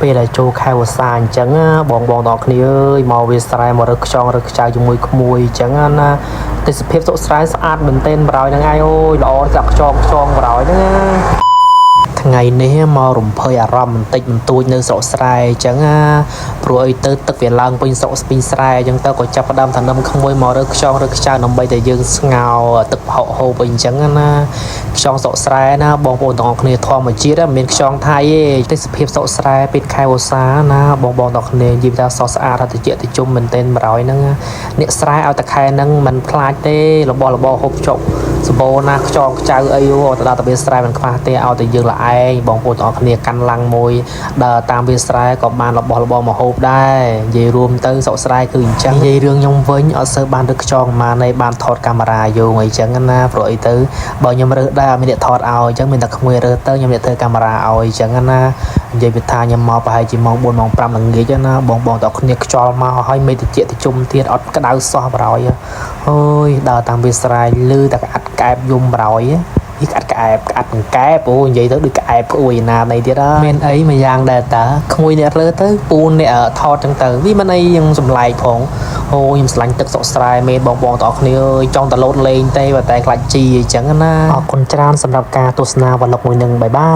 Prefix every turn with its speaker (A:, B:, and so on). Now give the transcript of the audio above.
A: ពេលដែលចូលខែវស្សាអញ្ចឹងបងទាំងអស់គ្នាអើយមកវាស្រែមករឹកខ្យងរឹកខ្ចៅជាមួយក្មួយអញ្ចឹងណាទេសភាពសុខស្រែស្អាតមែនទែនបរោយហ្នឹងឯងអូយល្អស្រាប់ខ្យងបរោយហ្នឹងថ្ងៃនេះមករំភើយអារម្មណ៍បន្តិចបន្តួចនៅស្រុកស្រែអញ្ចឹងព្រោះអីទៅទឹកវាឡើងពេញស្រុកពេញស្រែអញ្ចឹងទៅក៏ចាប់ផ្ដើមថានឹមក្មួយមករឹកខ្យងរឹកខ្ចៅដើម្បីតែយើងស្ងោរទឹកហុកហូបអីអញ្ចឹងណាខ្យងស្រុកស្រែណាបងប្អូនទាំងអស់គ្នាធម្មជាតិមិនមែនខ្យងថៃទេទេសភាពស្រុកស្រែពេលខែវស្សាណាបងទាំងអស់គ្នានិយាយថាសស្អាតតិចតិជុំមែនទែនបរោយហ្នឹងអ្នកស្រែឲ្យតែខែហ្នឹងមិនខ្លាចទេរបស់ហូបចុកសម្បូរណាខ្យងខ្ចៅអីទៅដល់តែវាស្រែមិនខ្វះទេឲ្យតែយើងល្អឯងបងប្អូនទាំងអស់គ្នាកាន់ឡាំងមួយដើរតាមវាស្រែក៏បានរបស់មកហូបដែរនិយាយរួមទៅស្រុកស្រែគឺអញ្ចឹងនិយាយរឿងខ្ញុំវិញអត់សូវបានរឹកខ្យងប៉ុន្មានឯងបានថតកាមេរ៉ាយោងអីចឹងណាព្រោះអីទៅបើខ្ញុំរើសដែរអត់មានអ្នកថតឲ្យអញ្ចឹងមានតែក្មួយរើសទៅខ្ញុំអ្នកធ្វើកាមេរ៉ាឲ្យអញ្ចឹងណានិយាយពីថាខ្ញុំមកប្រហែលជាម៉ោង4ម៉ោង5ល្ងាចណាបងទាំងអស់គ្នាខ្យល់មកឲ្យមេតិចតិជុំទៀតអត់ក្តៅសោះបរោយអូយដើរតាមវាស្រែលឺតែក្អាត់ក្អែបយំបរោយនេះក្អាត់បង្កែបអូនិយាយទៅដូចក្អែបក្អួយណានៃទៀតមានអីមួយយ៉ាងដែរតាក្មួយអ្នករើទៅពូនអ្នកថតចឹងទៅវាមិនអីយ៉ាងចម្លែកផងអូខ្ញុំឆ្លាញ់ទឹកសុកស្រែមេបងទាំងអស់គ្នាអើយចង់តលោតលេងទេតែខ្លាចជីអញ្ចឹងណាអរគុណច្រើនសម្រាប់ការទស្សនាវឡុកមួយនឹងបាយបាយ